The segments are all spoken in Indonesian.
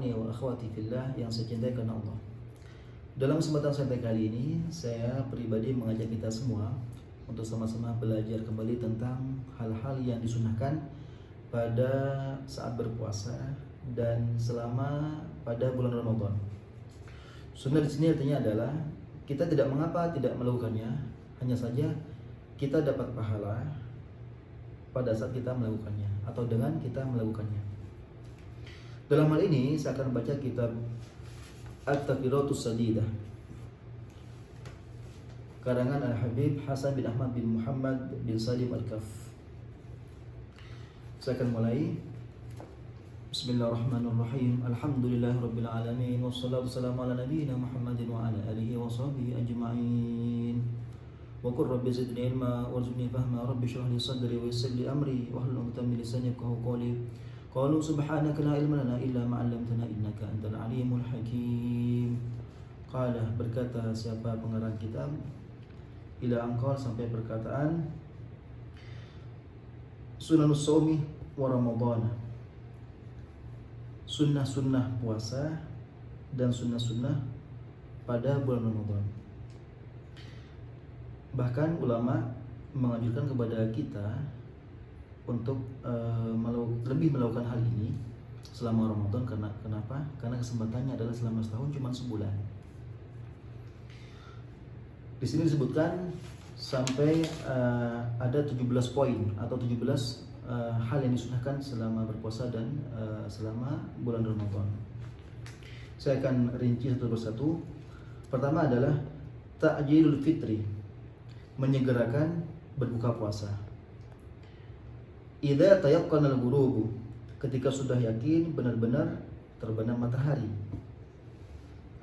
ikhwani wa akhwati fillah yang saya cintai karena Allah. Dalam kesempatan santai kali ini, saya pribadi mengajak kita semua untuk sama-sama belajar kembali tentang hal-hal yang disunahkan pada saat berpuasa dan selama pada bulan Ramadan. Sunnah di sini artinya adalah kita tidak mengapa tidak melakukannya, hanya saja kita dapat pahala pada saat kita melakukannya atau dengan kita melakukannya. Dalam hal ini saya akan baca kitab At-Takbiratus Sadidah karangan Al-Habib Hasan bin Ahmad bin Muhammad bin Salim Al-Kaf. Saya akan mulai. Bismillahirrahmanirrahim. Alhamdulillahirabbil alamin wassalatu wassalamu ala nabiyyina Muhammadin wa ala alihi wa sahbihi ajma'in. Wa qur rabbi zidni ilma warzuqni fahma rabbi shrah li sadri wa yassir li amri wahlul 'uqdatam min lisani yafqahu qawli. Qalu subhanaka la ilma lana illa ma 'allamtana innaka antal alimul hakim. Qala, berkata siapa pengarang kitab, ila angkal sampai perkataan Sunanus shaumi wa Ramadhan, sunnah-sunnah puasa dan sunnah-sunnah pada bulan Ramadan. Bahkan ulama menganjurkan kepada kita untuk lebih melakukan hal ini selama Ramadan. Kenapa? Karena kesempatannya adalah selama setahun cuma sebulan. Di sini disebutkan sampai ada 17 poin atau 17 hal yang disunahkan selama berpuasa dan selama bulan Ramadan. Saya akan rinci satu persatu. Pertama adalah ta'jilul fitri, menyegerakan berbuka puasa. Idza tayaqqana al-ghurub, ketika sudah yakin benar-benar terbenam matahari.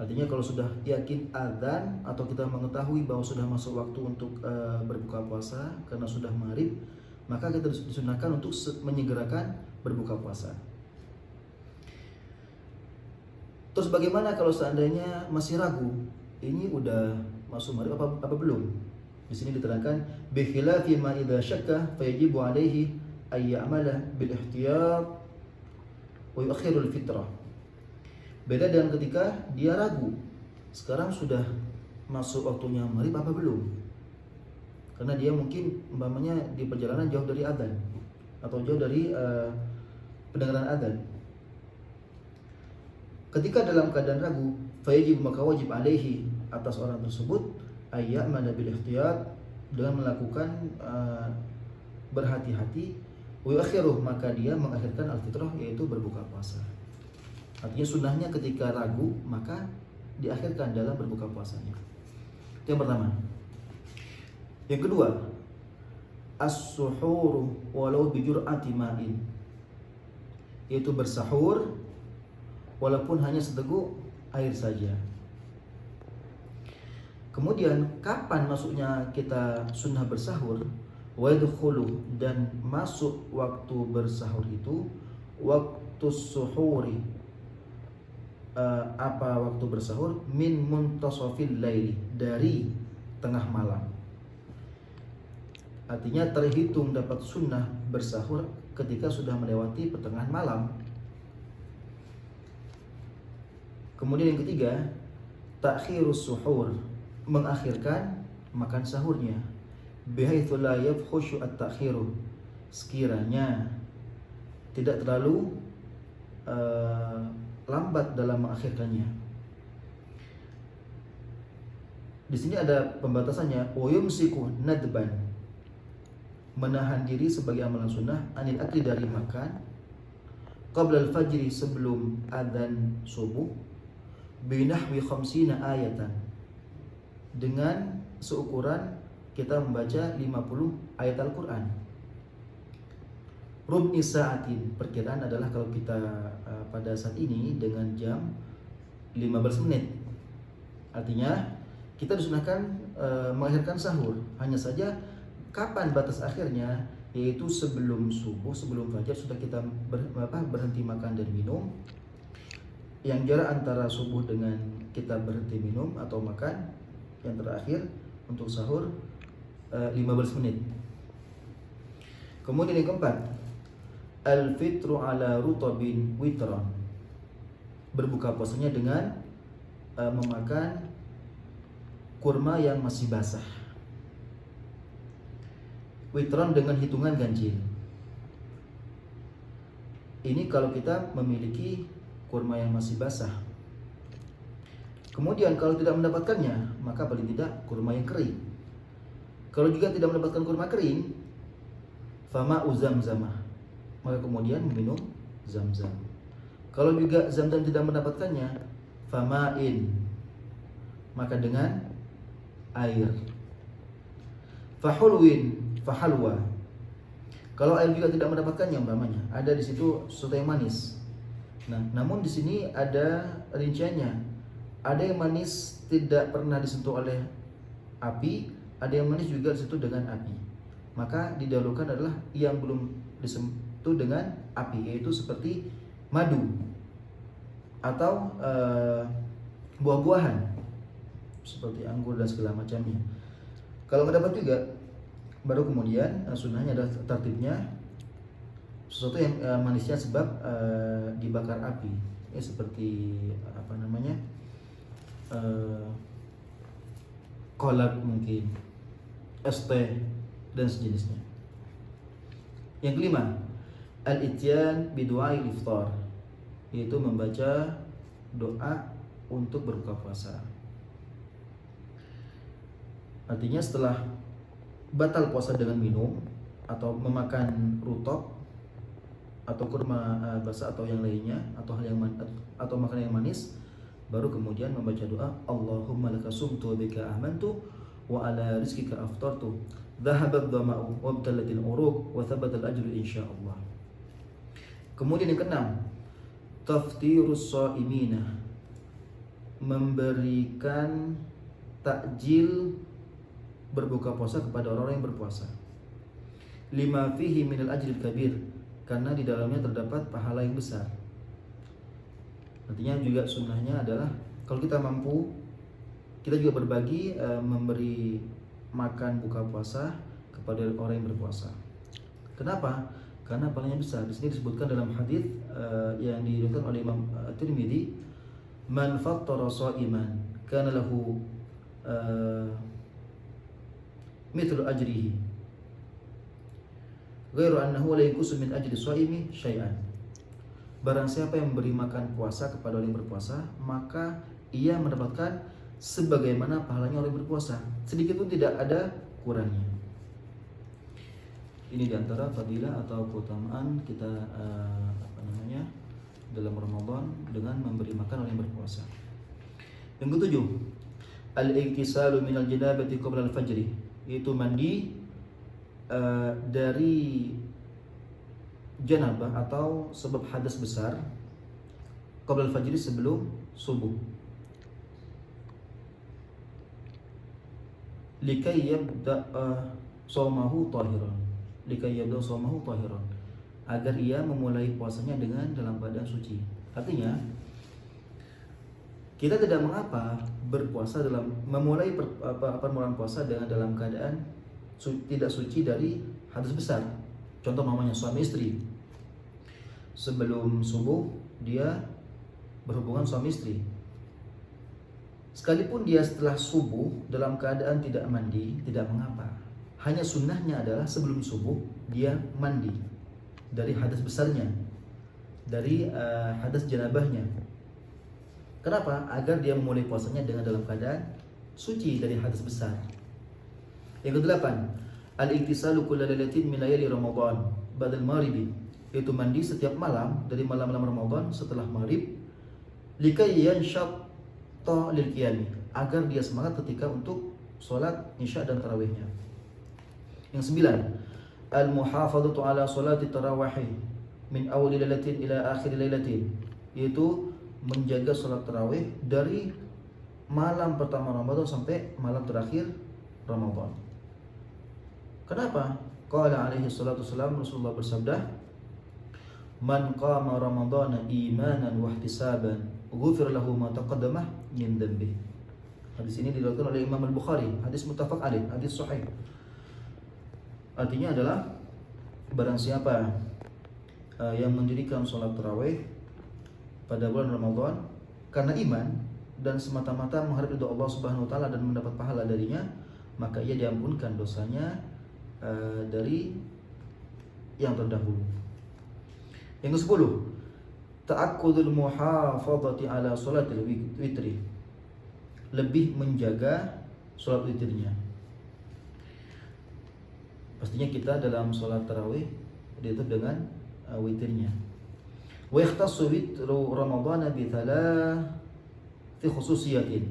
Artinya kalau sudah yakin azan atau kita mengetahui bahwa sudah masuk waktu untuk berbuka puasa karena sudah maghrib, maka kita disunahkan untuk menyegerakan berbuka puasa. Terus bagaimana kalau seandainya masih ragu, ini udah masuk maghrib apa belum? Di sini diterangkan bi khilafi ma idza syakka fayajibu alaihi ay ya'mala bil ihtiyat wa yu'akhirul fitrah. Beda dengan ketika dia ragu, sekarang sudah masuk waktunya maghrib apa belum? Karena dia mungkin umpamanya di perjalanan jauh dari adzan atau jauh dari pendengaran adzan. Ketika dalam keadaan ragu, fayajib, maka wajib alaihi, atas orang tersebut, ayya'mala bil ihtiyat, dengan melakukan berhati-hati, wa yu'akhiruh, maka dia mengakhirkan al-fitrah, yaitu berbuka puasa. Artinya sunnahnya ketika ragu maka diakhirkan dalam berbuka puasanya. Itu yang pertama. Yang kedua, as-suhur walau bi jur'ati ma'in, yaitu bersahur walaupun hanya seteguk air saja. Kemudian kapan masuknya kita sunnah bersahur? Wa yadkhulu, dan masuk waktu bersahur itu waktu suhuri, apa waktu bersahur, min muntasafil laili, dari tengah malam. Artinya terhitung dapat sunnah bersahur ketika sudah melewati pertengahan malam. Kemudian yang ketiga, ta'khirus suhur, mengakhirkan makan sahurnya, bihaitsu la yafkhushu at-ta'khiru, sekiranya tidak terlalu lambat dalam mengakhirkannya. Di sini ada pembatasannya, wa yumsiku nadban, menahan diri sebagai amalan sunnah, anil akli, dari makan, qabla al-fajri, sebelum adzan subuh, binahwi 50 ayatan, dengan seukuran kita membaca 50 ayat Al-Quran. Rub'i sa'atin, perkiraan adalah kalau kita pada saat ini dengan jam 15 menit. Artinya kita disunahkan mengakhirkan sahur, hanya saja kapan batas akhirnya, yaitu sebelum subuh, sebelum fajar sudah kita berhenti makan dan minum. Yang jarak antara subuh dengan kita berhenti minum atau makan yang terakhir untuk sahur 15 menit. Kemudian yang keempat, al-fitru ala rutabin witran, berbuka puasanya dengan memakan kurma yang masih basah. Witron dengan hitungan ganjil. Ini kalau kita memiliki kurma yang masih basah. Kemudian kalau tidak mendapatkannya, maka paling tidak kurma yang kering. Kalau juga tidak mendapatkan kurma kering, fama uzamzamah, maka kemudian minum zam-zam. Kalau juga zam-zam tidak mendapatkannya, fama'in, maka dengan air. Fahulwin, fahalwa. Kalau air juga tidak mendapatkannya, umpamanya ada di situ sesuatu yang manis. Nah, namun di sini ada rinciannya. Ada yang manis tidak pernah disentuh oleh api, ada yang manis juga disentuh dengan api. Maka didahulukan adalah yang belum disentuh dengan api, yaitu seperti madu atau buah-buahan seperti anggur dan segala macamnya. Kalau nggak dapat juga, baru kemudian sunnahnya adalah tertibnya sesuatu yang manisnya sebab dibakar api, ya seperti apa namanya, kolak mungkin, es teh dan sejenisnya. Yang kelima, al-ityan bidu'ail iftar, yaitu membaca doa untuk berbuka puasa. Artinya setelah batal puasa dengan minum atau memakan rutop atau kurma basah atau yang lainnya, atau hal yang atau makanan yang manis, baru kemudian membaca doa, Allahumma laka sumtu wa bika amantu wa ala rizkika aftartu dhahabat dhama'u wa btalatil uruq wa thabatal ajru insyaallah. Kemudian yang keenam, taftirus shaimina, memberikan takjil berbuka puasa kepada orang-orang yang berpuasa. Lima fihi minal ajril kabir, karena di dalamnya terdapat pahala yang besar. Artinya juga sunnahnya adalah kalau kita mampu, kita juga berbagi, memberi makan buka puasa kepada orang yang berpuasa. Kenapa? Karena pahalanya besar. Di sini disebutkan dalam hadis yang diriwayatkan oleh Imam Tirmidzi, man fattara sha'iman kana lahu mithlu ajrihi ghairu annahu la yanqusu min ajri shaimi syai'an. Barang siapa yang memberi makan puasa kepada orang yang berpuasa, maka ia mendapatkan sebagaimana pahalanya orang yang berpuasa, sedikit pun tidak ada kurangnya. Ini diantara fadilah atau keutamaan kita dalam Ramadan dengan memberi makan orang yang berpuasa. Yang ketujuh, al-ightisalu minal janabati qabla al-fajri, yaitu mandi dari janabah atau sebab hadas besar qabla al-fajri, sebelum subuh, likai yabda shaumahu tahiran, agar ia memulai puasanya dengan dalam keadaan suci. Artinya kita tidak mengapa berpuasa dalam memulai permulaan puasa dengan dalam keadaan tidak suci dari hadas besar. Contoh namanya suami istri, sebelum subuh dia berhubungan suami istri, sekalipun dia setelah subuh dalam keadaan tidak mandi, tidak mengapa. Hanya sunnahnya adalah sebelum subuh dia mandi dari hadas besarnya, dari hadas janabahnya. Kenapa? Agar dia memulai puasanya dengan dalam keadaan suci dari hadas besar. Yang kedelapan, al-ightisalu kulla lailatin min layali Ramadan ba'da al-maghribi, yaitu mandi setiap malam dari malam-malam Ramadan setelah maghrib, likai yanshatta lil qiyam, agar dia semangat ketika untuk salat isya dan tarawihnya. Yang sembilan, al-muhafadzatu ala salati tarawih min awal lailatin ila akhir lailatin, yaitu menjaga salat tarawih dari malam pertama Ramadan sampai malam terakhir Ramadan. Kenapa? Qala alaihi salatu wassalam, Rasulullah bersabda, man qama ramadhana imanan wa ihtisaban ghufir lahu ma taqaddama min dhanbi. Hadis ini diriwayatkan oleh Imam Al-Bukhari, hadis muttafaq alaih, hadis sahih. Artinya adalah barang siapa yang mendirikan salat tarawih pada bulan Ramadan karena iman dan semata-mata mengharap ridho Allah Subhanahu wa taala dan mendapat pahala darinya, maka ia diampunkan dosanya dari yang terdahulu. Yang ke-10, ta'akkudul muhafadhati ala salatil witri, lebih menjaga salat witirnya. Pastinya kita dalam salat tarawih ditutup dengan witirnya. Wa yakhtassu witru Ramadhan bi thalathi khususiyatin.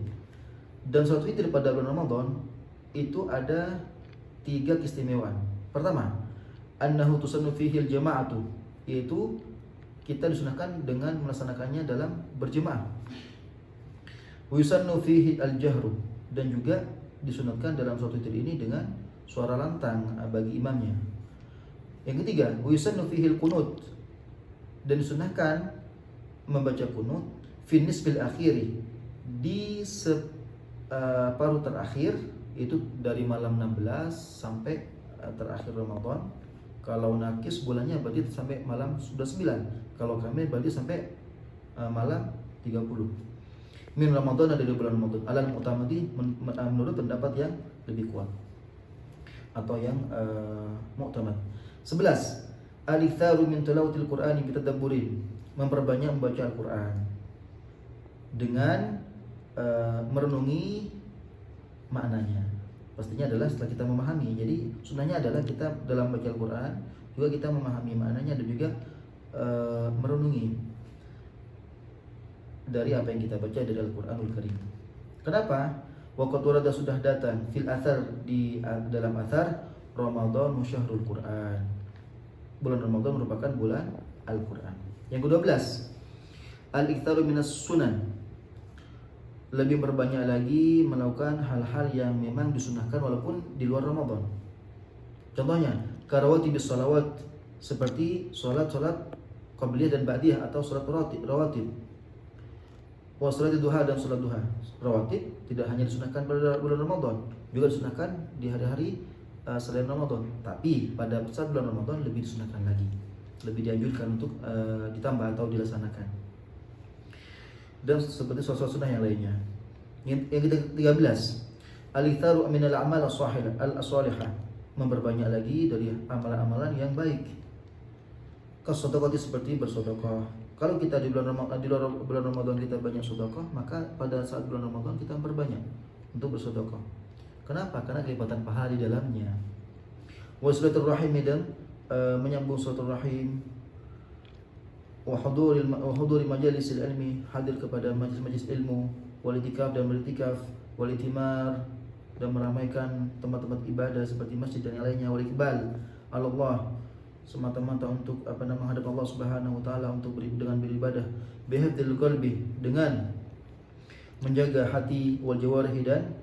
Dan salat witir pada bulan Ramadan itu ada 3 keistimewaan. Pertama, annahu tusannu fihi al-jama'atu, yaitu kita disunahkan dengan melaksanakannya dalam berjemaah. Wa yusannu fihi al-jahru, dan juga disunatkan dalam salat witir ini dengan suara lantang bagi imamnya. Yang ketiga, wa yusannu fihi al-qunut, dan disunahkan membaca kunut fi nisfil akhiri, di separuh terakhir, itu dari malam 16 sampai terakhir Ramadan. Kalau nakis bulannya berarti sampai malam sudah 9. Kalau kamil berarti sampai malam 30. Min Ramadan, dari bulan Ramadan. Alal mu'tamadi, menurut pendapat yang lebih kuat atau yang mu'tamad. 11. Al-iktharu min tilawatil Qur'ani bitadabburin, memperbanyak membaca Al-Qur'an dengan merenungi maknanya. Pastinya adalah setelah kita memahami. Jadi sunnahnya adalah kita dalam baca Al-Quran juga kita memahami maknanya dan juga merenungi dari apa yang kita baca dari Al-Quranul Karim. Kenapa? Waqad warada, sudah datang fil athar, di dalam athar, Ramadan syahrul Quran, bulan Ramadan merupakan bulan Al-Quran. Yang ke-12, al-iktharu minas sunan, lebih berbanyak lagi melakukan hal-hal yang memang disunahkan walaupun di luar Ramadan. Contohnya, karawatibis salawat, seperti salat-salat qabliyah dan ba'diyah atau salat rawatib. Wa salat duha, dan salat duha. Rawatib tidak hanya disunahkan pada bulan Ramadan, juga disunahkan di hari-hari selain Ramadan. Tapi pada saat bulan Ramadan lebih disunahkan lagi, lebih dianjurkan untuk ditambah atau dilaksanakan. Dan seperti salat sunnah yang lainnya. Yang ke-13, al-iktharu minal a'mal as-salihah, memperbanyak lagi dari amalan-amalan yang baik. Kasedekah, seperti bersedekah. Kalau kita di bulan Ramadan kita banyak sedekah, maka pada saat bulan Ramadan kita memperbanyak untuk bersedekah. Kenapa? Karena kelipatan pahala di dalamnya. Wa silaturrahim, dan menyambung silaturahim. Wa huduri majalisil ilmi, hadir kepada majlis-majlis ilmu. Wal itikaf, dan beritikaf. Wal itimar, dan meramaikan tempat-tempat ibadah seperti masjid dan yang lainnya. Wal iqbal Allah, semata-mata untuk menghadap Allah Subhanahu wa taala, untuk dengan beribadah. Bihafdzil qalbi, dengan menjaga hati. Wal jawarihi, dan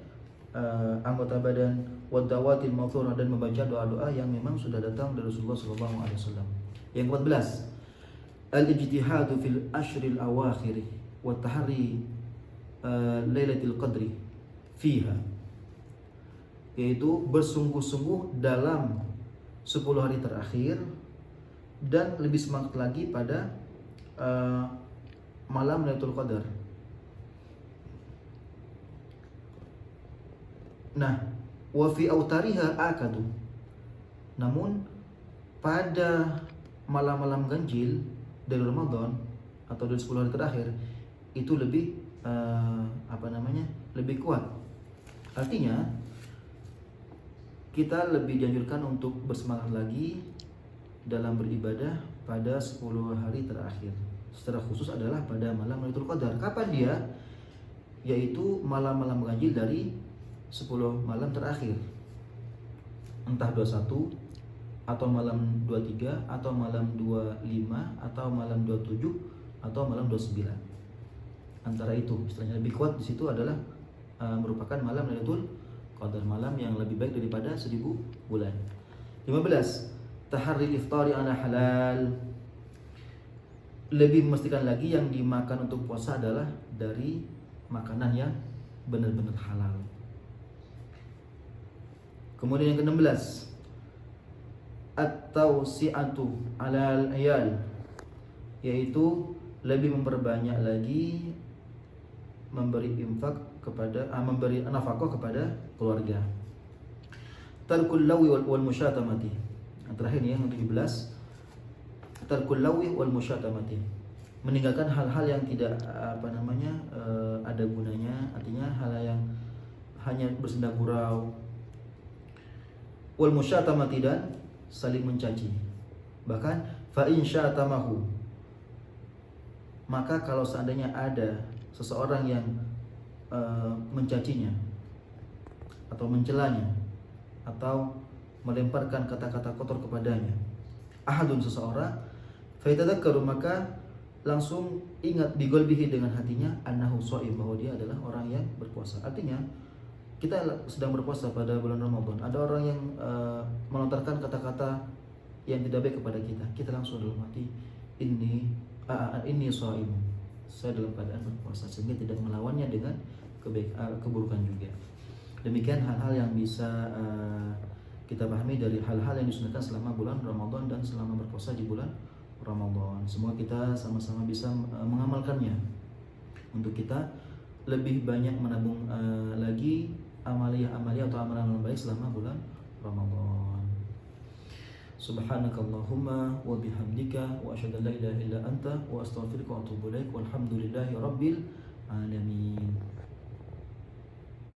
anggota badan. Wad dawatil mawthurah, dan membaca doa-doa yang memang sudah datang dari Rasulullah sallallahu alaihi wasallam. Yang ke-14, al-ijtihadu fil ashril awakhir wa tahri lailatul qadri fiha, yaitu bersungguh-sungguh dalam 10 hari terakhir dan lebih semangat lagi pada malam Lailatul Qadar. Nah, wa fi autariha akadu, namun pada malam-malam ganjil dari Ramadan atau dari 10 hari terakhir itu lebih lebih kuat. Artinya kita lebih dianjurkan untuk bersemangat lagi dalam beribadah pada 10 hari terakhir. Secara khusus adalah pada malam Lailatul Qadar. Kapan dia? Yaitu malam-malam ganjil dari 10 malam terakhir. Entah 21 atau malam 23 atau malam 25 atau malam 27 atau malam 29. Antara itu, istilahnya lebih kuat di situ adalah merupakan malam Lailatul Qadar, malam yang lebih baik daripada 1000 bulan. 15. Taharri iftari ala halal, lebih memastikan lagi yang dimakan untuk puasa adalah dari makanan yang benar-benar halal. Kemudian yang ke-16, at-tawsi'atu 'alal ayal, yaitu lebih memperbanyak lagi memberi infak kepada memberi nafkah kepada keluarga. Tarkul lawi wal musyatamati. Yang terakhir nih yang 17. Tarkul lawi wal musyatamati. Meninggalkan hal-hal yang tidak ada gunanya, artinya hal yang hanya bersenda gurau. Wal musyatamati, dan saling mencaci. Bahkan fa in syatamahu, maka kalau seandainya ada seseorang yang mencacinya atau mencelanya atau melemparkan kata-kata kotor kepadanya, ahadun, seseorang, fa yatadzakkaru, maka langsung ingat biqalbihi, dengan hatinya, annahu shaim, bahwa dia adalah orang yang berpuasa. Artinya kita sedang berpuasa pada bulan Ramadan, ada orang yang melontarkan kata-kata yang tidak baik kepada kita, kita langsung dalam hati, ini shaim, saya dalam keadaan berpuasa, sehingga tidak melawannya dengan keburukan juga. Demikian hal-hal yang bisa kita pahami dari hal-hal yang disunahkan selama bulan Ramadan dan selama berpuasa di bulan Ramadan. Semoga kita sama-sama bisa mengamalkannya untuk kita lebih banyak menabung lagi amalia atau amalan baik selama bulan Ramadan. Subhanakallahumma wa bihamdika wa asyhadu an la ilaha illa anta wa astaghfiruka wa atubu ilaik. Walhamdulillahi rabbil alamin.